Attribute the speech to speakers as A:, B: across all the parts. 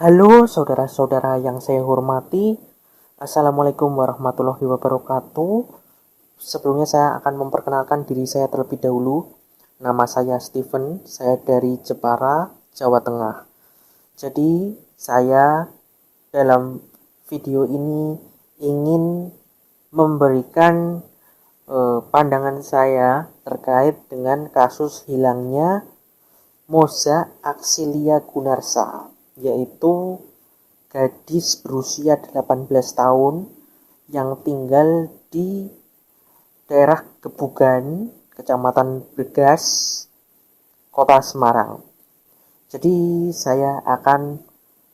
A: Halo saudara-saudara yang saya hormati, Assalamualaikum warahmatullahi wabarakatuh. Sebelumnya saya akan memperkenalkan diri saya terlebih dahulu. Nama saya Steven, saya dari Jepara, Jawa Tengah. Jadi saya dalam video ini ingin memberikan pandangan saya terkait dengan kasus hilangnya Moza Axilia Gunarsa, yaitu gadis berusia 18 tahun yang tinggal di daerah Gebugan, Kecamatan Bregas, Kota Semarang. Jadi saya akan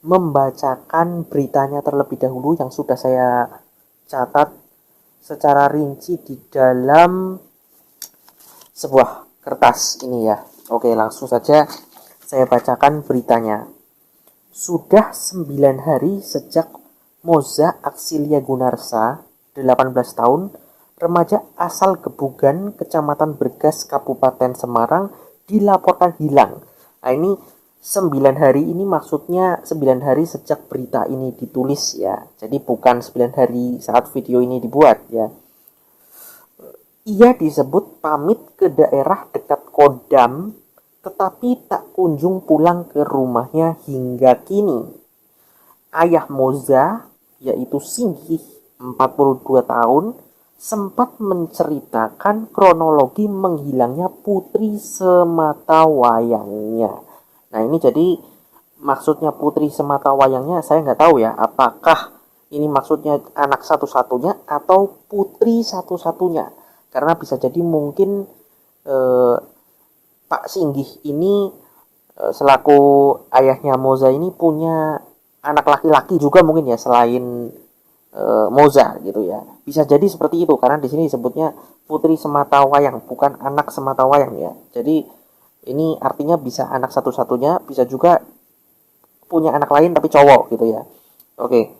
A: membacakan beritanya terlebih dahulu yang sudah saya catat secara rinci di dalam sebuah kertas ini ya. Oke, langsung saja saya bacakan beritanya. Sudah 9 hari sejak Moza Axilia Gunarsa, 18 tahun, remaja asal Gebugan, Kecamatan Bregas, Kabupaten Semarang, dilaporkan hilang. Nah, ini 9 hari ini maksudnya 9 hari sejak berita ini ditulis ya. Jadi bukan 9 hari saat video ini dibuat ya. Ia disebut pamit ke daerah dekat Kodam, tetapi tak kunjung pulang ke rumahnya hingga kini. Ayah Moza, yaitu Singgih, 42 tahun, sempat menceritakan kronologi menghilangnya putri sematawayangnya. Nah, ini jadi maksudnya putri sematawayangnya saya nggak tahu ya, apakah ini maksudnya anak satu-satunya atau putri satu-satunya. Karena bisa jadi mungkin Pak Singgih ini selaku ayahnya Moza ini punya anak laki-laki juga mungkin ya selain Moza gitu ya. Bisa jadi seperti itu karena di sini disebutnya putri sematawayang bukan anak sematawayang ya. Jadi ini artinya bisa anak satu-satunya, bisa juga punya anak lain tapi cowok gitu ya. Oke.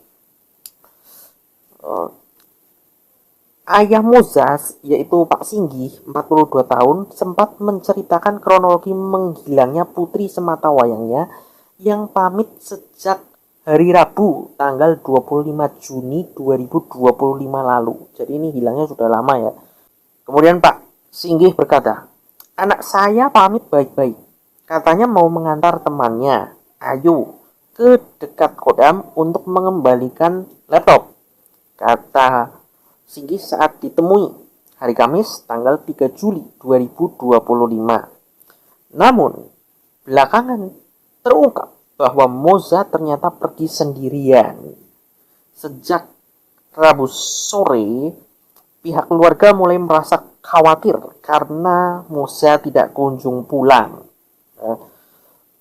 A: Ayah Moza, yaitu Pak Singgih, 42 tahun, sempat menceritakan kronologi menghilangnya putri sematawayangnya yang pamit sejak hari Rabu, tanggal 25 Juni 2025 lalu. Jadi ini hilangnya sudah lama ya. Kemudian Pak Singgih berkata, anak saya pamit baik-baik. Katanya mau mengantar temannya, Ayu, ke dekat Kodam untuk mengembalikan laptop. Kata Singgih saat ditemui hari Kamis tanggal 3 Juli 2025. Namun, belakangan terungkap bahwa Moza ternyata pergi sendirian. Sejak Rabu sore, pihak keluarga mulai merasa khawatir karena Moza tidak kunjung pulang.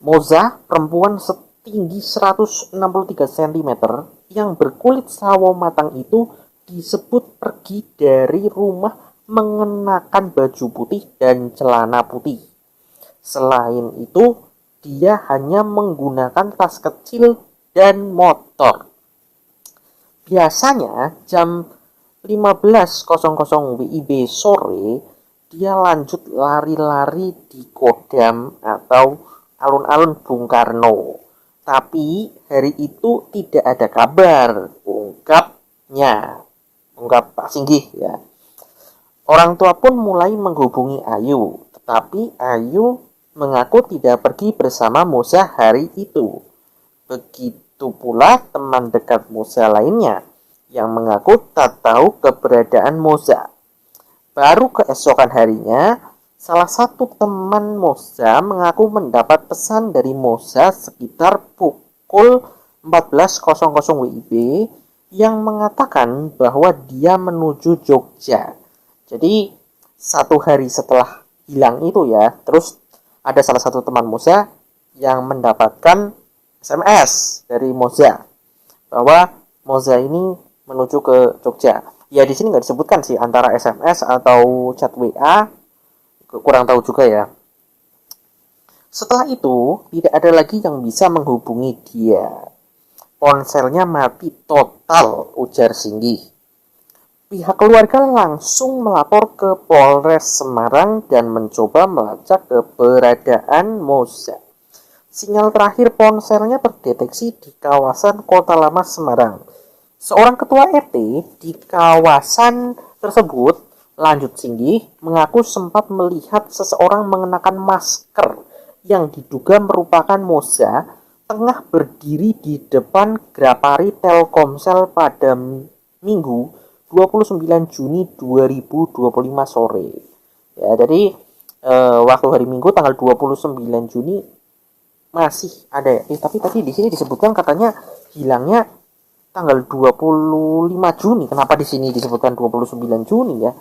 A: Moza, perempuan setinggi 163 cm yang berkulit sawo matang itu disebut pergi dari rumah mengenakan baju putih dan celana putih. Selain itu, dia hanya menggunakan tas kecil dan motor. Biasanya jam 15.00 WIB sore, dia lanjut lari-lari di Kodam atau alun-alun Bung Karno. Tapi hari itu tidak ada kabar, ungkap Pak Singgih ya. Orang tua pun mulai menghubungi Ayu, tetapi Ayu mengaku tidak pergi bersama Moza hari itu. Begitu pula teman dekat Moza lainnya yang mengaku tak tahu keberadaan Moza. Baru keesokan harinya, salah satu teman Moza mengaku mendapat pesan dari Moza sekitar pukul 14.00 WIB yang mengatakan bahwa dia menuju Jogja. Jadi 1 hari setelah hilang itu ya, terus ada salah satu teman Moza yang mendapatkan SMS dari Moza bahwa Moza ini menuju ke Jogja. Ya di sini nggak disebutkan sih antara SMS atau chat WA, kurang tahu juga ya. Setelah itu tidak ada lagi yang bisa menghubungi dia. Ponselnya mati total, ujar Singgih. Pihak keluarga langsung melapor ke Polres Semarang dan mencoba melacak keberadaan Moza. Sinyal terakhir ponselnya terdeteksi di kawasan Kota Lama Semarang. Seorang ketua RT di kawasan tersebut, lanjut Singgih, mengaku sempat melihat seseorang mengenakan masker yang diduga merupakan Moza tengah berdiri di depan Grapari Telkomsel pada Minggu 29 Juni 2025 sore. Ya, jadi waktu hari Minggu tanggal 29 Juni masih ada. Tapi tadi di sini disebutkan katanya hilangnya tanggal 25 Juni. Kenapa di sini disebutkan 29 Juni ya?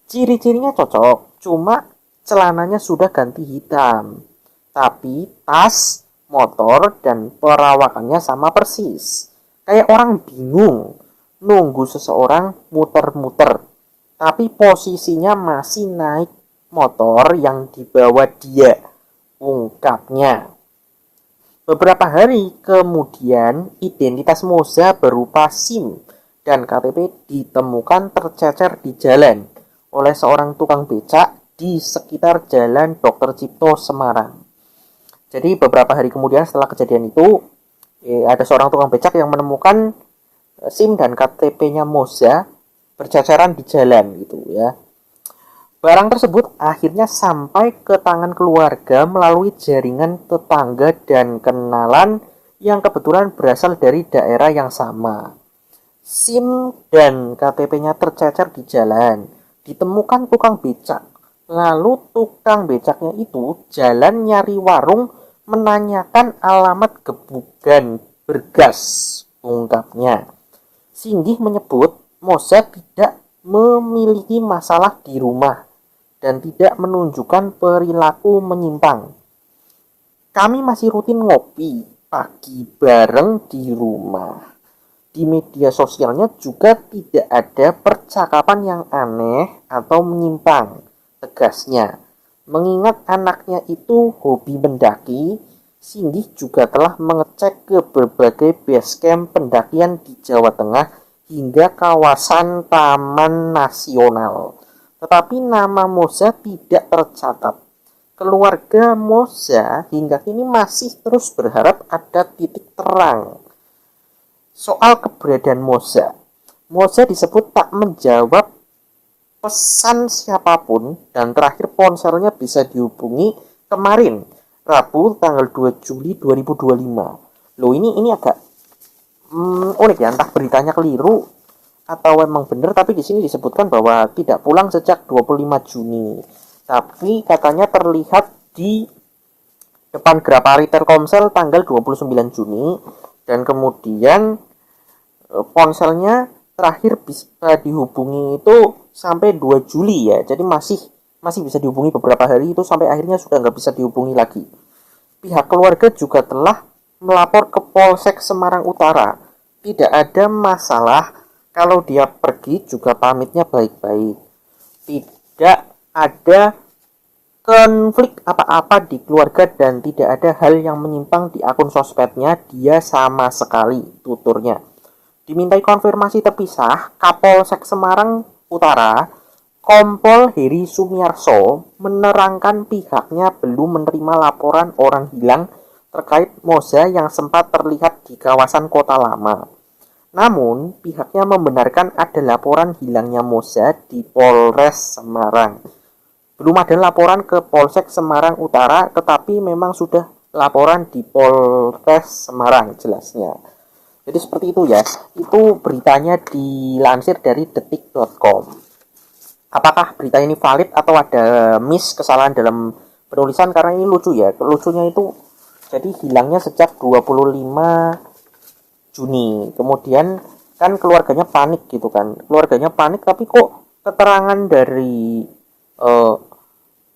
A: Ciri-cirinya cocok, cuma celananya sudah ganti hitam. Tapi tas, motor, dan perawakannya sama persis. Kayak orang bingung nunggu seseorang muter-muter, tapi posisinya masih naik motor yang dibawa dia, ungkapnya. Beberapa hari kemudian, identitas Moza berupa SIM dan KTP ditemukan tercecer di jalan oleh seorang tukang becak di sekitar Jalan Dr. Cipto, Semarang. Jadi beberapa hari kemudian setelah kejadian itu, ada seorang tukang becak yang menemukan SIM dan KTP-nya Moza berceceran di jalan gitu ya. Barang tersebut akhirnya sampai ke tangan keluarga melalui jaringan tetangga dan kenalan yang kebetulan berasal dari daerah yang sama. SIM dan KTP-nya tercecer di jalan, ditemukan tukang becak. Lalu tukang becaknya itu jalan nyari warung menanyakan alamat gebugan bergas, ungkapnya. Singgih menyebut Moza tidak memiliki masalah di rumah dan tidak menunjukkan perilaku menyimpang. Kami masih rutin ngopi pagi bareng di rumah. Di media sosialnya juga tidak ada percakapan yang aneh atau menyimpang, tegasnya. Mengingat anaknya itu hobi mendaki, Singgih juga telah mengecek ke berbagai base camp pendakian di Jawa Tengah hingga kawasan Taman Nasional. Tetapi nama Moza tidak tercatat. Keluarga Moza hingga kini masih terus berharap ada titik terang soal keberadaan Moza. Moza disebut tak menjawab pesan siapapun dan terakhir ponselnya bisa dihubungi kemarin, Rabu tanggal 2 Juli 2025. Loh ini agak unik ya, entah beritanya keliru atau memang benar, tapi di sini disebutkan bahwa tidak pulang sejak 25 Juni. Tapi katanya terlihat di depan Grapari Telkomsel tanggal 29 Juni dan kemudian ponselnya terakhir bisa dihubungi itu sampai 2 Juli ya. Jadi masih bisa dihubungi beberapa hari itu sampai akhirnya sudah nggak bisa dihubungi lagi. Pihak keluarga juga telah melapor ke Polsek Semarang Utara. Tidak ada masalah kalau dia pergi juga pamitnya baik-baik. Tidak ada konflik apa-apa di keluarga dan tidak ada hal yang menyimpang di akun sosmednya dia sama sekali, tuturnya. Dimintai konfirmasi terpisah, Kapolsek Semarang Utara, Kompol Heri Sumiarso menerangkan pihaknya belum menerima laporan orang hilang terkait Moza yang sempat terlihat di kawasan Kota Lama. Namun, pihaknya membenarkan ada laporan hilangnya Moza di Polres Semarang. Belum ada laporan ke Polsek Semarang Utara, tetapi memang sudah laporan di Polres Semarang, jelasnya. Jadi seperti itu ya. Itu beritanya dilansir dari detik.com. Apakah berita ini valid atau ada kesalahan dalam penulisan? Karena ini lucu ya. Lucunya itu jadi hilangnya sejak 25 Juni. Kemudian kan keluarganya panik gitu kan. Keluarganya panik tapi kok keterangan dari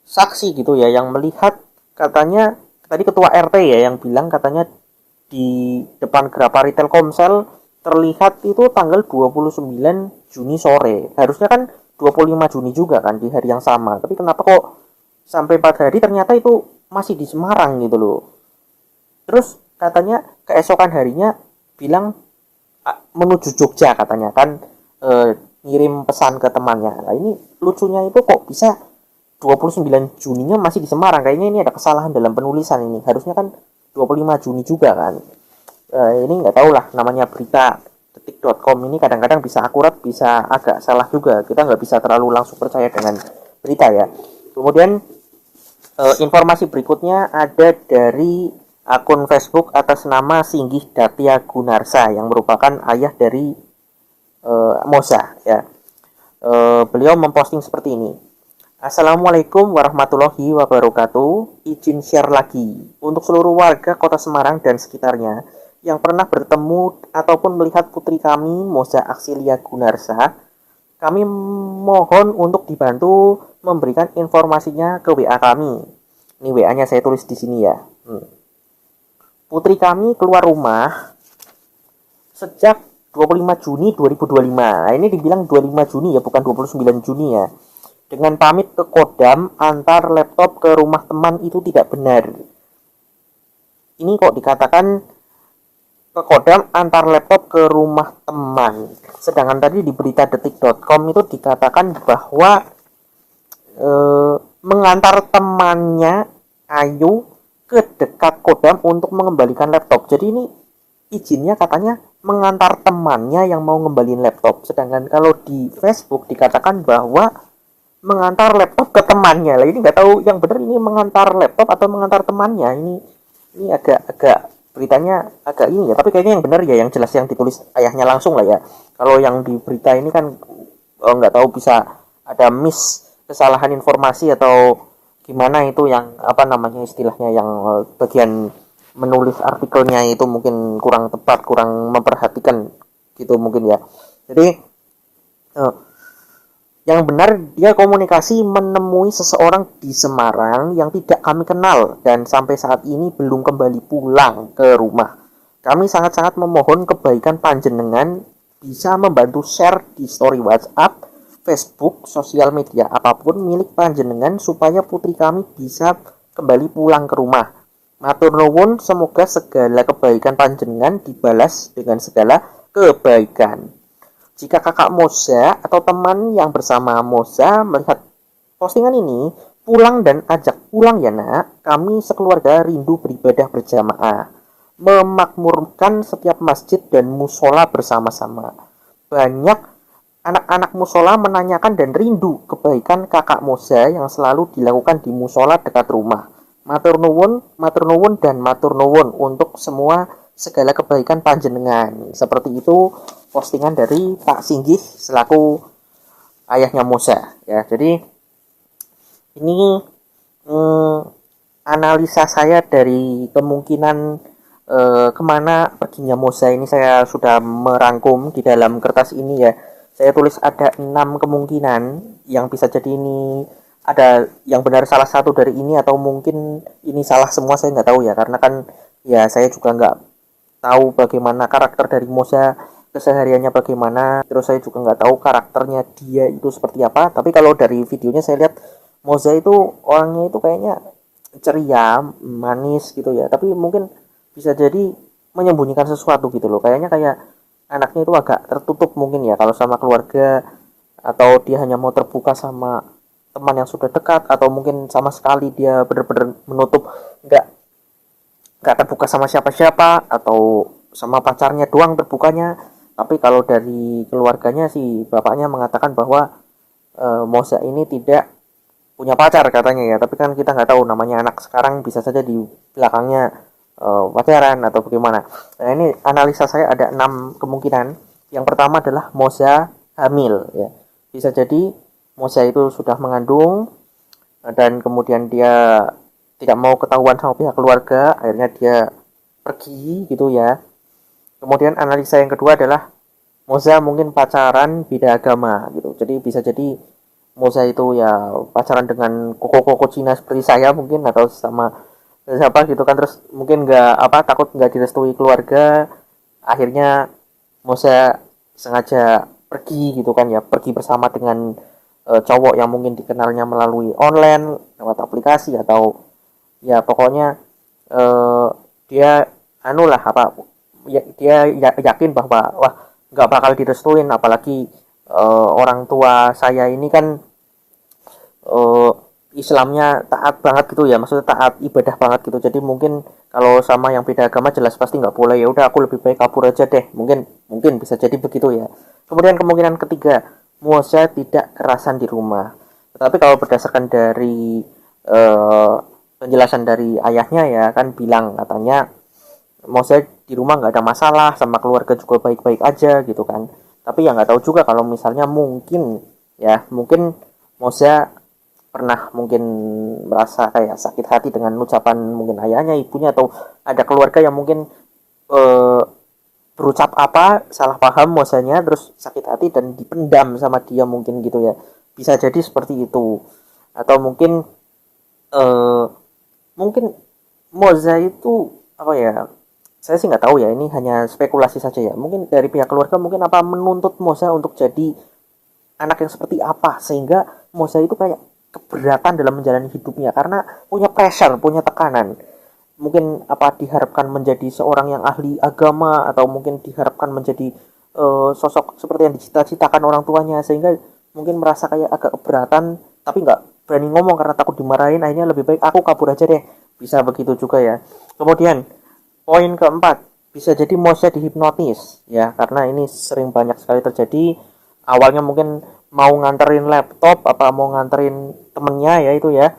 A: saksi gitu ya yang melihat, katanya tadi ketua RT ya yang bilang katanya di depan Grapari Telkomsel terlihat itu tanggal 29 Juni sore. Harusnya kan 25 Juni juga kan di hari yang sama. Tapi kenapa kok sampai 4 hari ternyata itu masih di Semarang gitu loh. Terus katanya keesokan harinya bilang menuju Jogja katanya kan, ngirim pesan ke temannya. Nah ini lucunya itu kok bisa 29 Juninya masih di Semarang. Kayaknya ini ada kesalahan dalam penulisan ini. Harusnya kan 25 Juni juga kan. Ini nggak tahu lah, namanya berita detik.com ini kadang-kadang bisa akurat, bisa agak salah juga. Kita nggak bisa terlalu langsung percaya dengan berita ya. Kemudian informasi berikutnya ada dari akun Facebook atas nama Singgih Datya Gunarsa yang merupakan ayah dari Moza ya. Beliau memposting seperti ini. Assalamualaikum warahmatullahi wabarakatuh. Izin share lagi untuk seluruh warga Kota Semarang dan sekitarnya yang pernah bertemu ataupun melihat putri kami Moza Aksilia Gunarsa. Kami mohon untuk dibantu memberikan informasinya ke WA kami. Ini WA-nya saya tulis di sini ya. Putri kami keluar rumah sejak 25 Juni 2025. Nah, ini dibilang 25 Juni ya, bukan 29 Juni ya. Dengan pamit ke Kodam antar laptop ke rumah teman itu tidak benar. Ini kok dikatakan ke Kodam antar laptop ke rumah teman. Sedangkan tadi di berita detik.com itu dikatakan bahwa mengantar temannya Ayu ke dekat Kodam untuk mengembalikan laptop. Jadi ini izinnya katanya mengantar temannya yang mau ngembaliin laptop. Sedangkan kalau di Facebook dikatakan bahwa mengantar laptop ke temannya. Lah ini nggak tahu yang benar ini mengantar laptop atau mengantar temannya. Ini agak beritanya agak ini ya. Tapi kayaknya yang benar ya yang jelas yang ditulis ayahnya langsung lah ya. Kalau yang di berita ini kan nggak tahu bisa ada kesalahan informasi atau gimana itu yang apa namanya istilahnya yang bagian menulis artikelnya itu mungkin kurang tepat, kurang memperhatikan gitu mungkin ya. Jadi yang benar dia komunikasi menemui seseorang di Semarang yang tidak kami kenal dan sampai saat ini belum kembali pulang ke rumah. Kami sangat-sangat memohon kebaikan panjenengan bisa membantu share di story WhatsApp, Facebook, sosial media apapun milik panjenengan supaya putri kami bisa kembali pulang ke rumah. Matur nuwun, semoga segala kebaikan panjenengan dibalas dengan segala kebaikan. Jika kakak Moza atau teman yang bersama Moza melihat postingan ini, pulang dan ajak pulang ya nak. Kami sekeluarga rindu beribadah berjamaah, memakmurkan setiap masjid dan musola bersama-sama. Banyak anak-anak musola menanyakan dan rindu kebaikan kakak Moza yang selalu dilakukan di musola dekat rumah. Matur nuwun dan matur nuwun untuk semua segala kebaikan panjenengan. Seperti itu postingan dari Pak Singgih selaku ayahnya Moza ya. Jadi ini analisa saya dari kemungkinan kemana perginya Moza ini saya sudah merangkum di dalam kertas ini ya. Saya tulis ada 6 kemungkinan yang bisa jadi ini ada yang benar salah satu dari ini atau mungkin ini salah semua, saya nggak tahu ya, karena kan ya saya juga nggak tahu bagaimana karakter dari Moza, kesehariannya bagaimana, terus saya juga nggak tahu karakternya dia itu seperti apa. Tapi kalau dari videonya saya lihat Moza itu orangnya itu kayaknya ceria, manis gitu ya, tapi mungkin bisa jadi menyembunyikan sesuatu gitu loh. Kayaknya kayak anaknya itu agak tertutup mungkin ya kalau sama keluarga, atau dia hanya mau terbuka sama teman yang sudah dekat, atau mungkin sama sekali dia benar-benar menutup, nggak terbuka sama siapa-siapa, atau sama pacarnya doang terbukanya. Tapi kalau dari keluarganya sih bapaknya mengatakan bahwa Moza ini tidak punya pacar katanya ya. Tapi kan kita nggak tahu, namanya anak sekarang bisa saja di belakangnya pacaran atau bagaimana. Nah ini analisa saya ada 6 kemungkinan. Yang pertama adalah Moza hamil ya. Bisa jadi Moza itu sudah mengandung dan kemudian dia tidak mau ketahuan sama pihak keluarga, akhirnya dia pergi gitu ya. Kemudian analisa yang kedua adalah Moza mungkin pacaran beda agama gitu. Jadi bisa jadi Moza itu ya pacaran dengan koko-koko Cina seperti saya mungkin, atau sama siapa gitu kan, terus mungkin takut nggak direstui keluarga, akhirnya Moza sengaja pergi gitu kan ya, pergi bersama dengan cowok yang mungkin dikenalnya melalui online lewat aplikasi, atau ya pokoknya dia dia yakin bahwa wah nggak bakal direstuin, apalagi orang tua saya ini kan Islamnya taat banget gitu ya, maksudnya taat ibadah banget gitu. Jadi mungkin kalau sama yang beda agama jelas pasti nggak boleh, ya udah aku lebih baik kabur aja deh, mungkin mungkin bisa jadi begitu ya. Kemudian kemungkinan ketiga, Musa tidak kerasan di rumah. Tetapi kalau berdasarkan dari eh, penjelasan dari ayahnya ya, kan bilang katanya Musa di rumah nggak ada masalah, sama keluarga juga baik-baik aja gitu kan. Tapi ya nggak tahu juga kalau misalnya mungkin ya, mungkin Musa pernah mungkin merasa kayak sakit hati dengan ucapan mungkin ayahnya, ibunya, atau ada keluarga yang mungkin eh, berucap apa salah paham Mosanya, terus sakit hati dan dipendam sama dia mungkin gitu ya. Bisa jadi seperti itu. Atau mungkin eh, mungkin Moza itu apa ya, saya sih nggak tahu ya, ini hanya spekulasi saja ya. Mungkin dari pihak keluarga mungkin apa menuntut Moza untuk jadi anak yang seperti apa, sehingga Moza itu kayak keberatan dalam menjalani hidupnya karena punya pressure, punya tekanan. Mungkin apa diharapkan menjadi seorang yang ahli agama, atau mungkin diharapkan menjadi sosok seperti yang dicita-citakan orang tuanya, sehingga mungkin merasa kayak agak keberatan tapi nggak berani ngomong karena takut dimarahin, akhirnya lebih baik aku kabur aja deh. Bisa begitu juga ya. Kemudian poin keempat, bisa jadi Moshe dihipnotis ya, karena ini sering banyak sekali terjadi. Awalnya mungkin mau nganterin laptop, apa mau nganterin temennya ya, itu ya,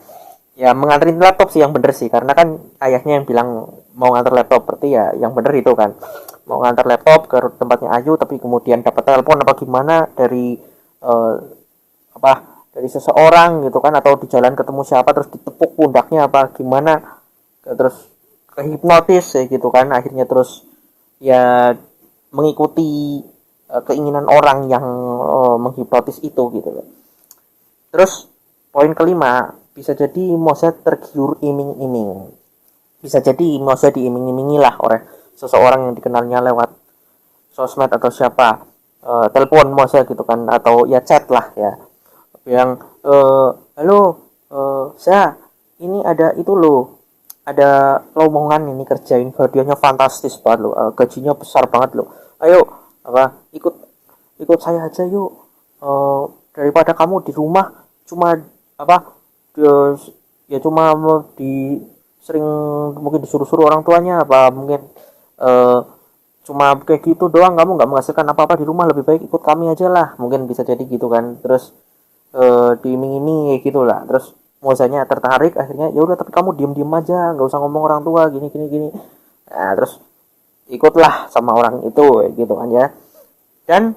A: ya menganterin laptop sih yang bener sih, karena kan ayahnya yang bilang mau nganter laptop, berarti ya yang bener itu kan, mau nganter laptop ke tempatnya Ayu, tapi kemudian dapat telepon apa gimana dari eh, apa dari seseorang gitu kan, atau di jalan ketemu siapa terus ditepuk pundaknya apa gimana, terus kehipnotis ya gitu kan, akhirnya terus ya mengikuti keinginan orang yang menghipnotis itu gitu loh. Terus poin kelima, bisa jadi Mose tergiur iming-iming. Bisa jadi Mose diiming-imingi lah oleh seseorang yang dikenalnya lewat sosmed atau siapa, telepon Mose gitu kan, atau ya chat lah ya, yang halo, saya ini ada itu loh, ada lowongan ini kerjain, hadiahnya fantastis banget loh, gajinya besar banget loh, ayo apa ikut ikut saya aja yuk. Daripada kamu di rumah cuma apa dia, ya cuma di sering mungkin disuruh-suruh orang tuanya, apa mungkin eh, cuma kayak gitu doang, kamu nggak menghasilkan apa-apa di rumah, lebih baik ikut kami aja lah, mungkin bisa jadi gitu kan. Terus diiming-iming kayak gitu lah, terus Mozanya tertarik, akhirnya ya udah tapi kamu diem-diem aja, nggak usah ngomong orang tua gini gini gini. Nah, terus ikutlah sama orang itu gitu kan ya. Dan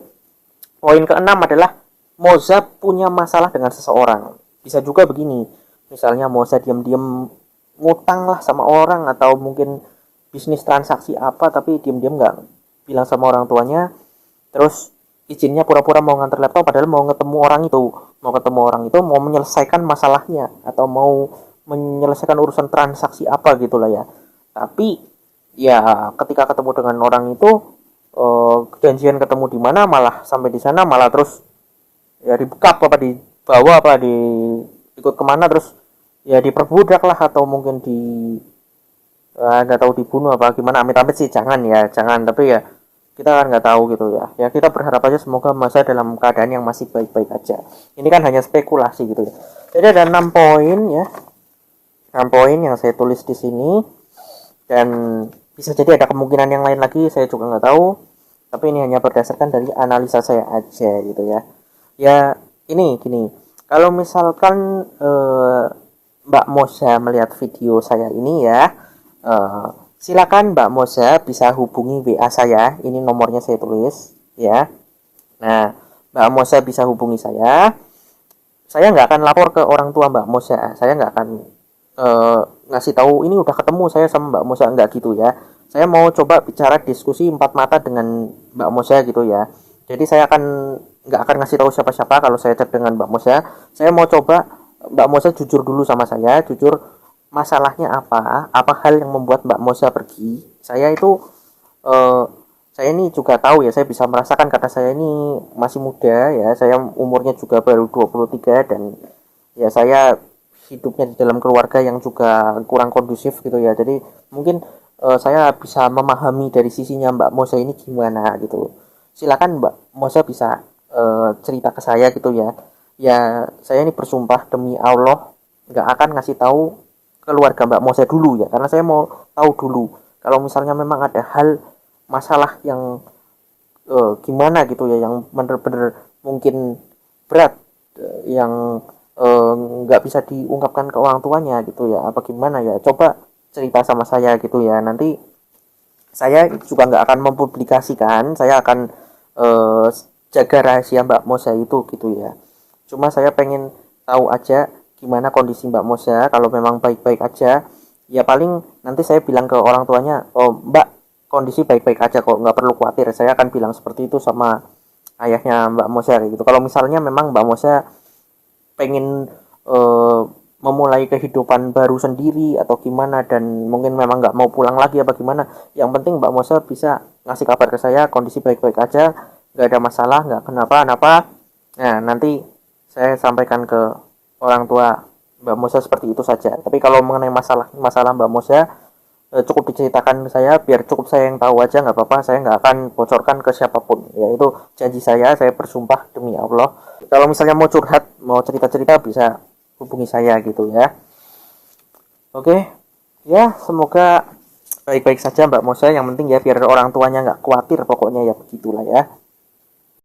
A: poin keenam adalah Moza punya masalah dengan seseorang. Bisa juga begini, misalnya Moza diam-diam ngutang lah sama orang, atau mungkin bisnis transaksi apa tapi diam-diam nggak bilang sama orang tuanya, terus izinnya pura-pura mau nganter laptop padahal mau ketemu orang itu, mau menyelesaikan masalahnya, atau mau menyelesaikan urusan transaksi apa gitulah ya. Tapi ya ketika ketemu dengan orang itu, janjian ketemu di mana, malah sampai di sana malah terus ya dibekap apa dibawa apa di ikut kemana, terus ya diperbudak lah, atau mungkin di nggak tahu dibunuh apa gimana, amit-amit sih jangan ya, jangan, tapi ya kita kan nggak tahu gitu ya. Ya kita berharap aja semoga masa dalam keadaan yang masih baik-baik aja. Ini kan hanya spekulasi gitu ya. Jadi ada 6 poin ya, 6 poin yang saya tulis di sini, dan bisa jadi ada kemungkinan yang lain lagi, saya juga nggak tahu, tapi ini hanya berdasarkan dari analisa saya aja gitu ya. Ya ini gini, kalau misalkan Mbak Moza melihat video saya ini ya, silakan Mbak Moza bisa hubungi WA saya, ini nomornya saya tulis ya. Nah, Mbak Moza bisa hubungi saya nggak akan lapor ke orang tua Mbak Moza, saya nggak akan ngasih tahu ini udah ketemu saya sama Mbak Moza, nggak gitu ya. Saya mau coba bicara diskusi empat mata dengan Mbak Moza gitu ya. Jadi saya nggak akan ngasih tahu siapa-siapa kalau saya chat dengan Mbak Moza. Saya mau coba Mbak Moza jujur dulu sama saya, jujur masalahnya apa hal yang membuat Mbak Moza pergi. Saya itu saya ini juga tahu ya, saya bisa merasakan karena saya ini masih muda ya, saya umurnya juga baru 23, dan ya saya hidupnya di dalam keluarga yang juga kurang kondusif gitu ya. Jadi mungkin saya bisa memahami dari sisinya Mbak Moza ini gimana gitu. Silakan Mbak Moza bisa cerita ke saya gitu ya. Ya saya ini bersumpah demi Allah nggak akan ngasih tahu keluarga Mbak Moza dulu ya, karena saya mau tahu dulu kalau misalnya memang ada hal masalah yang gimana gitu ya, yang bener-bener mungkin berat, yang nggak bisa diungkapkan ke orang tuanya gitu ya, apa gimana ya, coba cerita sama saya gitu ya. Nanti saya juga nggak akan mempublikasikan, saya akan eh, jaga rahasia Mbak Moza itu gitu ya. Cuma saya pengen tahu aja gimana kondisi Mbak Moza. Kalau memang baik-baik aja, ya paling nanti saya bilang ke orang tuanya, oh Mbak kondisi baik-baik aja kok, nggak perlu khawatir. Saya akan bilang seperti itu sama ayahnya Mbak Moza gitu. Kalau misalnya memang Mbak Moza pengen eh, memulai kehidupan baru sendiri atau gimana, dan mungkin memang nggak mau pulang lagi apa gimana, yang penting Mbak Moza bisa ngasih kabar ke saya kondisi baik-baik aja, nggak ada masalah, nggak kenapa-napa. Nah nanti saya sampaikan ke orang tua Mbak Moza seperti itu saja. Tapi kalau mengenai masalah Mbak Moza, cukup diceritakan saya, biar cukup saya yang tahu aja, nggak apa-apa, saya nggak akan bocorkan ke siapapun ya, itu janji saya bersumpah demi Allah. Kalau misalnya mau curhat, mau cerita-cerita, bisa hubungi saya gitu ya. Oke ya, semoga baik-baik saja Mbak Moza, yang penting ya biar orang tuanya nggak khawatir, pokoknya ya begitulah ya.